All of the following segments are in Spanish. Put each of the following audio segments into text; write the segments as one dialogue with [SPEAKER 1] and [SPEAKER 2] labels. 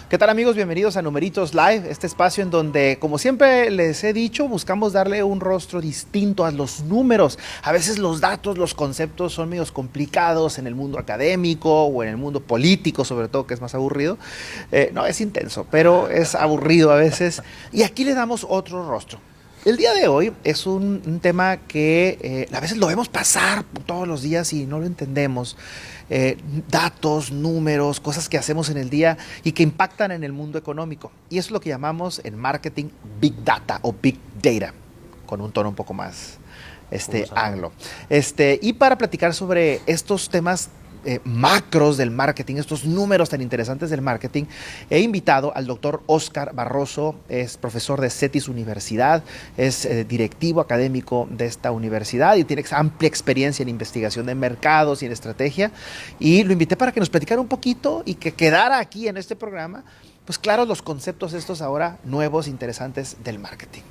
[SPEAKER 1] ¿Qué tal, amigos? Bienvenidos a Numeritos Live, este espacio en donde, como siempre les he dicho, buscamos darle un rostro distinto a los números. A veces los datos, los conceptos son medios complicados en el mundo académico o en el mundo político, sobre todo, que es más aburrido. No, es intenso, pero es aburrido a veces. Y aquí le damos otro rostro. El día de hoy es un tema que a veces lo vemos pasar todos los días y no lo entendemos. Datos, números, cosas que hacemos en el día y que impactan en el mundo económico. Y eso es lo que llamamos en marketing Big Data o Big Data, con un tono un poco más anglo. Y para platicar sobre estos temas macros del marketing, estos números tan interesantes del marketing, he invitado al doctor Óscar Barroso. Es profesor de CETIS Universidad, es directivo académico de esta universidad y tiene amplia experiencia en investigación de mercados y en estrategia, y lo invité para que nos platicara un poquito y que quedara aquí en este programa, pues claro, los conceptos estos ahora nuevos, interesantes del marketing.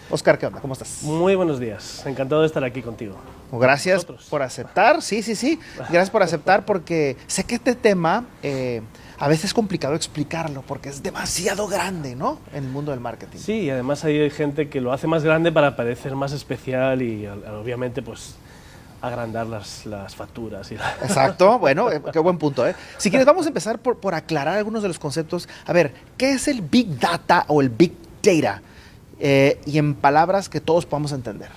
[SPEAKER 1] Óscar, ¿qué onda? ¿Cómo estás?
[SPEAKER 2] Muy buenos días, encantado de estar aquí contigo.
[SPEAKER 1] Gracias por aceptar, sí. Gracias por aceptar, porque sé que este tema a veces es complicado explicarlo porque es demasiado grande, ¿no? En el mundo del marketing.
[SPEAKER 2] Sí, y además hay gente que lo hace más grande para parecer más especial y obviamente pues agrandar las facturas.
[SPEAKER 1] Exacto, bueno, qué buen punto, ¿eh? Si quieres, vamos a empezar por aclarar algunos de los conceptos. A ver, ¿qué es el Big Data o el Big Data? Y en palabras que todos podamos entender.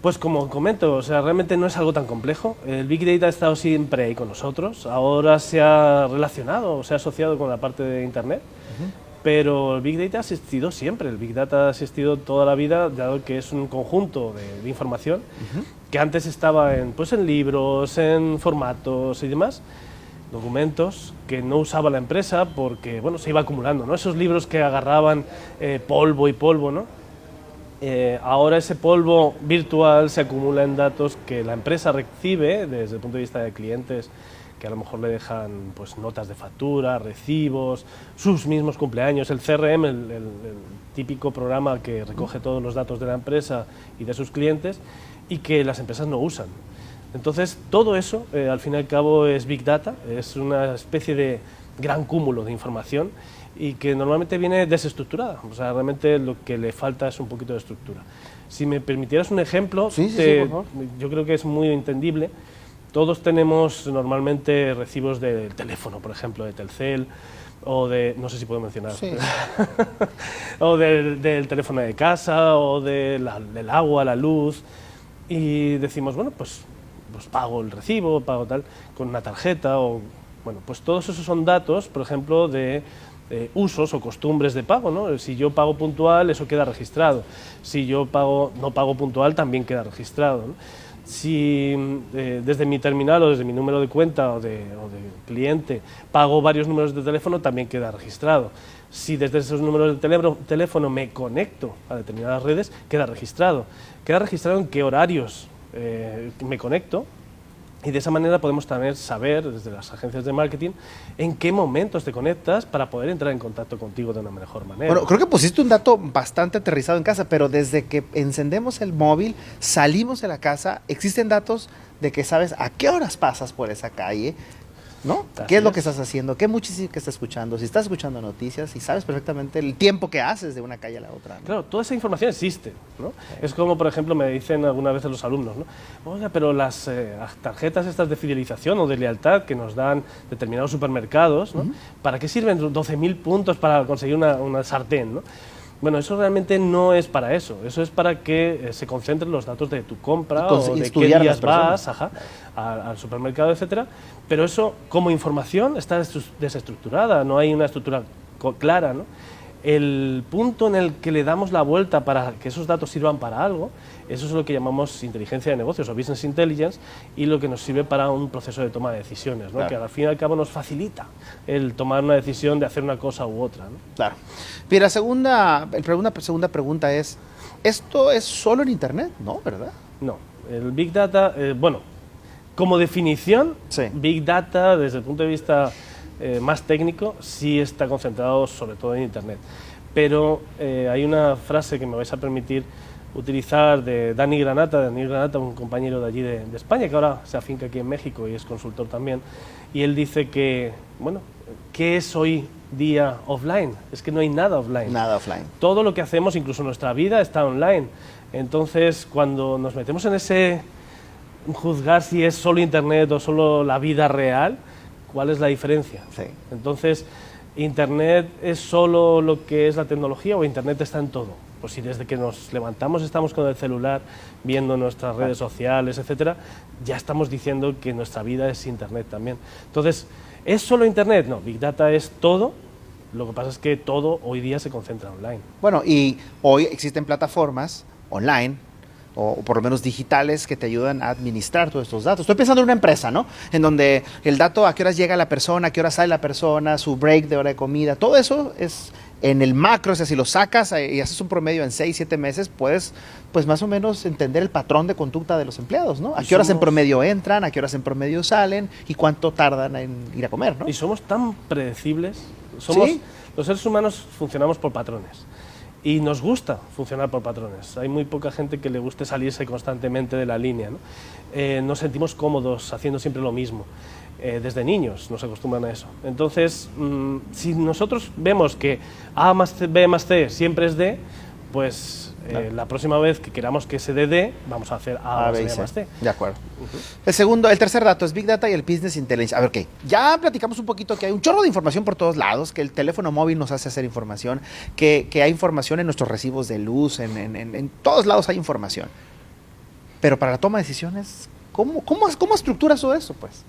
[SPEAKER 2] Pues como comento, o sea, realmente no es algo tan complejo. El Big Data ha estado siempre ahí con nosotros, ahora se ha relacionado, se ha asociado con la parte de Internet, pero el Big Data ha existido siempre. El Big Data ha existido toda la vida, dado que es un conjunto de información que antes estaba en libros, en formatos y demás, documentos que no usaba la empresa porque, bueno, se iba acumulando, ¿no? Esos libros que agarraban polvo y polvo, ¿no? Ahora ese polvo virtual se acumula en datos que la empresa recibe desde el punto de vista de clientes, que a lo mejor le dejan pues notas de factura, recibos, sus mismos cumpleaños, el CRM, el típico programa que recoge todos los datos de la empresa y de sus clientes y que las empresas no usan. Entonces, todo eso, al fin y al cabo, es Big Data, es una especie de gran cúmulo de información y que normalmente viene desestructurada. O sea, realmente lo que le falta es un poquito de estructura. Si me permitieras un ejemplo,
[SPEAKER 1] sí, por favor.
[SPEAKER 2] Yo creo que es muy entendible. Todos tenemos normalmente recibos del teléfono, por ejemplo, de Telcel, o de, no sé si puedo mencionar,
[SPEAKER 1] sí.
[SPEAKER 2] o del teléfono de casa, o del agua, la luz, y decimos, bueno, pues pago el recibo, pago tal, con una tarjeta, o bueno, pues todos esos son datos, por ejemplo, de usos o costumbres de pago, ¿no? Si yo pago puntual, eso queda registrado. Si yo no pago puntual, también queda registrado, ¿no? Si desde mi terminal o desde mi número de cuenta o de cliente pago varios números de teléfono, también queda registrado. Si desde esos números de teléfono me conecto a determinadas redes, queda registrado. Queda registrado en qué horarios me conecto, y de esa manera podemos también saber desde las agencias de marketing en qué momentos te conectas para poder entrar en contacto contigo de una mejor manera.
[SPEAKER 1] Bueno, creo que pusiste un dato bastante aterrizado en casa, pero desde que encendemos el móvil, salimos de la casa, existen datos de que sabes a qué horas pasas por esa calle, ¿no? ¿Qué es lo que estás haciendo? ¿Qué música que estás escuchando? Si estás escuchando noticias y sabes perfectamente el tiempo que haces de una calle a la otra, ¿no?
[SPEAKER 2] Claro, toda esa información existe, ¿no? Sí. Es como, por ejemplo, me dicen algunas veces los alumnos, ¿no? Oiga, pero las tarjetas estas de fidelización o de lealtad que nos dan determinados supermercados, ¿no? ¿Para qué sirven 12.000 puntos para conseguir una sartén, ¿no? Bueno, eso realmente no es para eso. Eso es para que se concentren los datos de tu compra o de qué días vas al supermercado, etcétera. Pero eso, como información, está desestructurada. No hay una estructura clara, ¿no? El punto en el que le damos la vuelta para que esos datos sirvan para algo, eso es lo que llamamos inteligencia de negocios o business intelligence, y lo que nos sirve para un proceso de toma de decisiones, ¿no? Claro. Que al fin y al cabo nos facilita el tomar una decisión de hacer una cosa u otra, ¿no?
[SPEAKER 1] Claro. Bien, la segunda pregunta es, ¿esto es solo en Internet? No, ¿verdad?
[SPEAKER 2] No. El Big Data, bueno, como definición, sí. Big Data, desde el punto de vista más técnico, sí está concentrado sobre todo en Internet. Pero hay una frase que me vais a permitir utilizar de Dani Granata, un compañero de allí de España, que ahora se afinca aquí en México y es consultor también, y él dice que, bueno, ¿qué es hoy día offline. Es que no hay nada offline.
[SPEAKER 1] Nada offline.
[SPEAKER 2] Todo lo que hacemos, incluso nuestra vida, está online. Entonces, cuando nos metemos en ese juzgar si es solo Internet o solo la vida real, ¿cuál es la diferencia?
[SPEAKER 1] Sí.
[SPEAKER 2] Entonces, ¿Internet es solo lo que es la tecnología o Internet está en todo? Pues si desde que nos levantamos estamos con el celular viendo nuestras redes sociales, etcétera, ya estamos diciendo que nuestra vida es Internet también. Entonces, ¿es solo Internet? No, Big Data es todo. Lo que pasa es que todo hoy día se concentra online.
[SPEAKER 1] Bueno, y hoy existen plataformas online, o por lo menos digitales, que te ayudan a administrar todos estos datos. Estoy pensando en una empresa, ¿no? En donde el dato, a qué horas llega la persona, a qué horas sale la persona, su break de hora de comida, todo eso es en el macro. O sea, si lo sacas y haces un promedio en 6, 7 meses, puedes, pues más o menos entender el patrón de conducta de los empleados, ¿no? A qué horas en promedio entran, a qué horas en promedio salen y cuánto tardan en ir a comer, ¿no?
[SPEAKER 2] Y somos tan predecibles. Somos,
[SPEAKER 1] ¿Sí?
[SPEAKER 2] Los seres humanos funcionamos por patrones. Y nos gusta funcionar por patrones. Hay muy poca gente que le guste salirse constantemente de la línea, ¿no? Nos sentimos cómodos haciendo siempre lo mismo. Desde niños nos acostumbran a eso. Entonces, si nosotros vemos que A más C, B más C siempre es D, pues claro, la próxima vez que queramos que se dé D, vamos a hacer A más B más C.
[SPEAKER 1] De acuerdo. El tercer dato es Big Data y el Business Intelligence. A ver, ¿qué? Ya platicamos un poquito que hay un chorro de información por todos lados, que el teléfono móvil nos hace hacer información, que hay información en nuestros recibos de luz, en todos lados hay información. Pero para la toma de decisiones, ¿cómo estructuras todo eso, pues?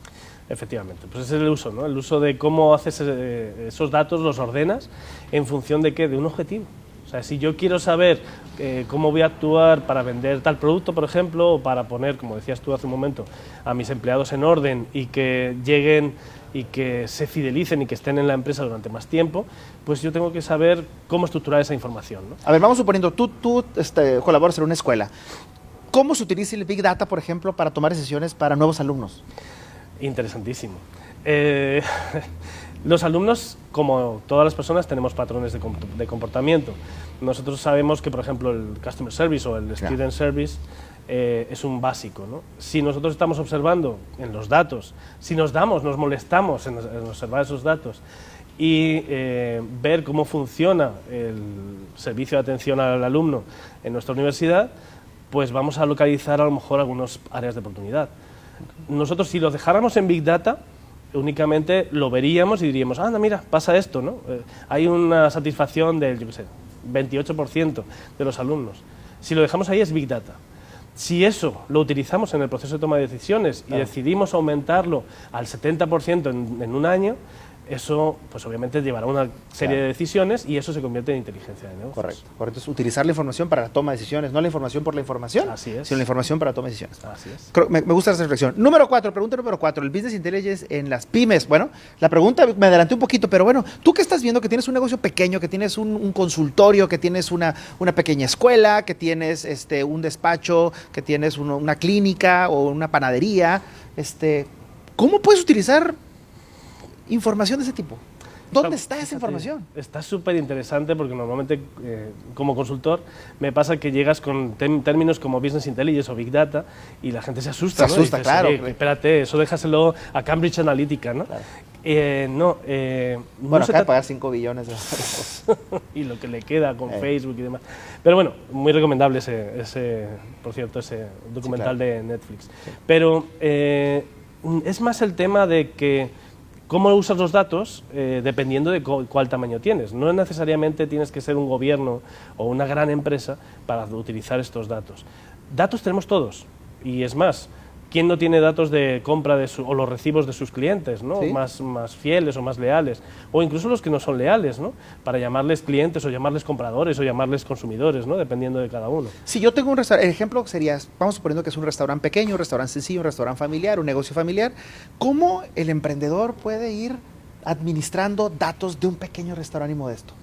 [SPEAKER 2] Efectivamente, pues ese es el uso, ¿no? El uso de cómo haces esos datos, los ordenas en función de ¿qué? De un objetivo. O sea, si yo quiero saber cómo voy a actuar para vender tal producto, por ejemplo, o para poner, como decías tú hace un momento, a mis empleados en orden y que lleguen y que se fidelicen y que estén en la empresa durante más tiempo, pues yo tengo que saber cómo estructurar esa información, ¿no?
[SPEAKER 1] A ver, vamos suponiendo, tú colaboras en una escuela. ¿Cómo se utiliza el Big Data, por ejemplo, para tomar decisiones para nuevos alumnos?
[SPEAKER 2] Interesantísimo. Los alumnos, como todas las personas, tenemos patrones de comportamiento. Nosotros sabemos que, por ejemplo, el Customer Service o el Student Service es un básico, ¿no? Si nosotros estamos observando en los datos, si nos molestamos en observar esos datos y ver cómo funciona el servicio de atención al alumno en nuestra universidad, pues vamos a localizar a lo mejor algunas áreas de oportunidad. Nosotros, si lo dejáramos en Big Data, únicamente lo veríamos y diríamos, anda, mira, pasa esto, ¿no? Hay una satisfacción del, yo qué sé, 28% de los alumnos. Si lo dejamos ahí es Big Data. Si eso lo utilizamos en el proceso de toma de decisiones y decidimos aumentarlo al 70% en un año, eso pues obviamente llevará a una serie de decisiones y eso se convierte en inteligencia de negocios.
[SPEAKER 1] Correcto. Entonces, utilizar la información para la toma de decisiones, no la información por la información,
[SPEAKER 2] Así es,
[SPEAKER 1] sino la información para la toma de decisiones.
[SPEAKER 2] Así es.
[SPEAKER 1] Me gusta esa reflexión. Pregunta número 4, el Business Intelligence en las pymes. Bueno, la pregunta me adelanté un poquito, pero bueno, tú que estás viendo que tienes un negocio pequeño, que tienes un consultorio, que tienes una pequeña escuela, que tienes un despacho, que tienes una clínica o una panadería, ¿cómo puedes utilizar información de ese tipo? ¿Dónde está esa información?
[SPEAKER 2] Está súper interesante porque normalmente como consultor me pasa que llegas con términos como Business Intelligence o Big Data y la gente se asusta.
[SPEAKER 1] Se asusta,
[SPEAKER 2] dices,
[SPEAKER 1] claro.
[SPEAKER 2] Espérate, eso déjaselo a Cambridge Analytica, ¿no? Claro.
[SPEAKER 1] Bueno,
[SPEAKER 2] no
[SPEAKER 1] acaba de pagar 5 billones de dólares.
[SPEAKER 2] y lo que le queda con Facebook y demás. Pero bueno, muy recomendable por cierto, ese documental de Netflix. Sí. Pero es más el tema de que cómo usas los datos dependiendo de cuál tamaño tienes. No necesariamente tienes que ser un gobierno o una gran empresa para utilizar estos datos. Datos tenemos todos, y es más, ¿quién no tiene datos de compra o los recibos de sus clientes, ¿no? ¿Sí? Más fieles o más leales, o incluso los que no son leales, ¿no? Para llamarles clientes o llamarles compradores o llamarles consumidores, ¿no? Dependiendo de cada uno.
[SPEAKER 1] Si yo tengo un restaurante, el ejemplo sería, vamos suponiendo que es un restaurante pequeño, un restaurante sencillo, un restaurante familiar, un negocio familiar, ¿cómo el emprendedor puede ir administrando datos de un pequeño restaurante y modesto?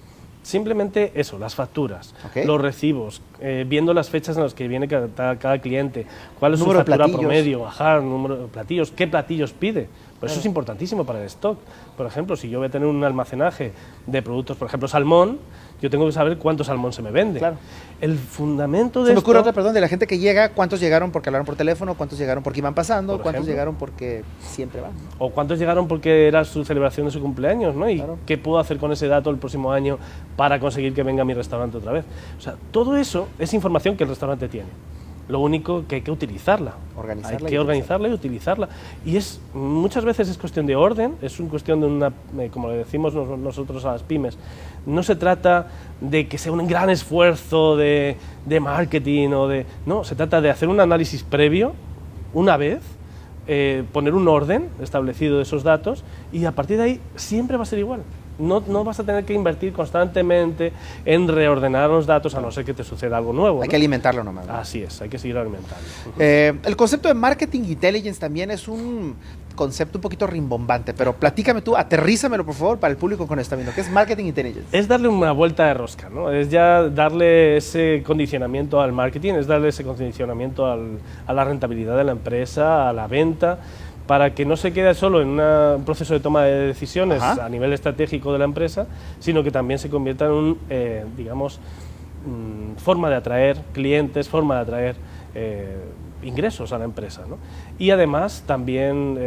[SPEAKER 2] Simplemente eso, las facturas, los recibos, viendo las fechas en las que viene cada cliente, cuál es su factura promedio, número de platillos, qué platillos pide, Pues eso es importantísimo para el stock. Por ejemplo, si yo voy a tener un almacenaje de productos, por ejemplo, salmón, yo tengo que saber cuánto salmón se me vende.
[SPEAKER 1] Claro.
[SPEAKER 2] El fundamento de
[SPEAKER 1] Se me ocurre
[SPEAKER 2] esto...
[SPEAKER 1] otra, perdón, de la gente que llega, cuántos llegaron porque hablaron por teléfono, cuántos llegaron porque iban pasando,
[SPEAKER 2] Por
[SPEAKER 1] cuántos
[SPEAKER 2] ejemplo.
[SPEAKER 1] llegaron porque siempre van.
[SPEAKER 2] O cuántos llegaron porque era su celebración de su cumpleaños, ¿no? Y
[SPEAKER 1] Claro.
[SPEAKER 2] qué puedo hacer con ese dato el próximo año para conseguir que venga a mi restaurante otra vez. O sea, todo eso es información que el restaurante tiene. Lo único que hay que utilizarla.
[SPEAKER 1] Organizarla
[SPEAKER 2] Hay
[SPEAKER 1] y
[SPEAKER 2] que organizarla y utilizarla. Y muchas veces es cuestión de orden, es una cuestión de una, como le decimos nosotros a las pymes, no se trata de que sea un gran esfuerzo de marketing no, se trata de hacer un análisis previo, una vez, poner un orden establecido de esos datos y a partir de ahí siempre va a ser igual. No vas a tener que invertir constantemente en reordenar los datos a no ser que te suceda algo nuevo.
[SPEAKER 1] Hay
[SPEAKER 2] ¿no?
[SPEAKER 1] que alimentarlo nomás, ¿no?
[SPEAKER 2] Así es, hay que seguir alimentando.
[SPEAKER 1] El concepto de marketing intelligence también es un concepto un poquito rimbombante, pero platícame tú, aterrízamelo por favor para el público que nos está viendo. ¿Qué es marketing intelligence?
[SPEAKER 2] Es darle una vuelta de rosca, ¿no? Es ya darle ese condicionamiento al marketing, es darle ese condicionamiento a la rentabilidad de la empresa, a la venta, para que no se quede solo en un proceso de toma de decisiones a nivel estratégico de la empresa, sino que también se convierta en un, digamos, forma de atraer clientes, forma de atraer ingresos a la empresa, ¿no? Y además también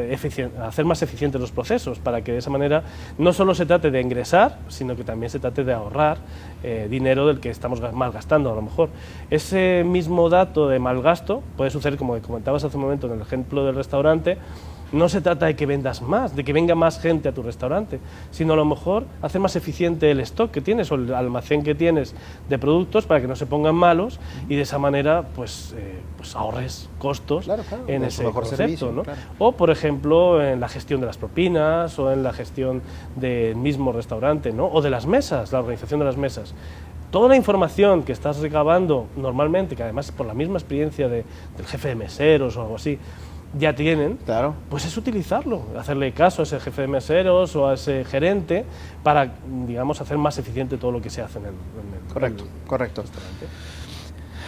[SPEAKER 2] hacer más eficientes los procesos para que de esa manera no solo se trate de ingresar, sino que también se trate de ahorrar dinero del que estamos malgastando a lo mejor. Ese mismo dato de malgasto puede suceder, como comentabas hace un momento en el ejemplo del restaurante. No se trata de que vendas más, de que venga más gente a tu restaurante, sino a lo mejor hacer más eficiente el stock que tienes o el almacén que tienes de productos para que no se pongan malos y de esa manera pues ahorres costos en ese concepto,
[SPEAKER 1] servicio,
[SPEAKER 2] ¿no?
[SPEAKER 1] Claro.
[SPEAKER 2] O, por ejemplo, en la gestión de las propinas o en la gestión del mismo restaurante, ¿no? O de las mesas, la organización de las mesas. Toda la información que estás recabando normalmente, que además por la misma experiencia del jefe de meseros o algo así, ya tienen,
[SPEAKER 1] Claro.
[SPEAKER 2] pues es utilizarlo, hacerle caso a ese jefe de meseros o a ese gerente para, digamos, hacer más eficiente todo lo que se hace en el
[SPEAKER 1] Correcto.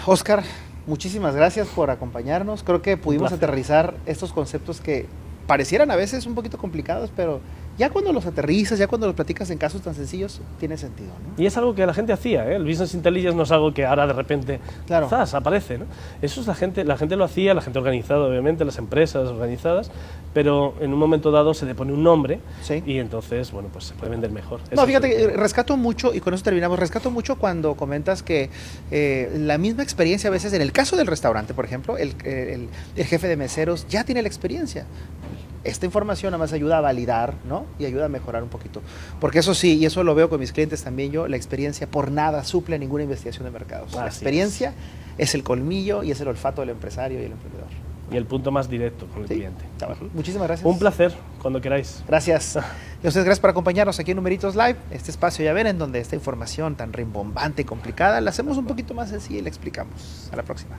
[SPEAKER 1] Óscar, muchísimas gracias por acompañarnos. Creo que pudimos aterrizar estos conceptos que parecieran a veces un poquito complicados, pero ya cuando los aterrizas, ya cuando los platicas en casos tan sencillos, tiene sentido, ¿no?
[SPEAKER 2] Y es algo que la gente hacía, ¿eh? El Business Intelligence no es algo que ahora de repente ¡zas! Aparece, ¿no? Eso es la gente lo hacía, la gente organizada, obviamente, las empresas organizadas, pero en un momento dado se le pone un nombre y entonces, bueno, pues se puede vender mejor.
[SPEAKER 1] No, fíjate, rescato mucho, y con eso terminamos, rescato mucho cuando comentas que la misma experiencia a veces, en el caso del restaurante, por ejemplo, el jefe de meseros ya tiene la experiencia. Esta información nada más ayuda a validar, ¿no? Y ayuda a mejorar un poquito. Porque eso sí, y eso lo veo con mis clientes también yo, la experiencia por nada suple a ninguna investigación de mercados. La experiencia es el colmillo y es el olfato del empresario y el emprendedor.
[SPEAKER 2] Y el punto más directo con el cliente.
[SPEAKER 1] Muchísimas gracias.
[SPEAKER 2] Un placer, cuando queráis.
[SPEAKER 1] Gracias. Y a ustedes gracias por acompañarnos aquí en Numeritos Live, este espacio, ya ven, en donde esta información tan rimbombante y complicada la hacemos un poquito más sencilla y la explicamos. A la próxima.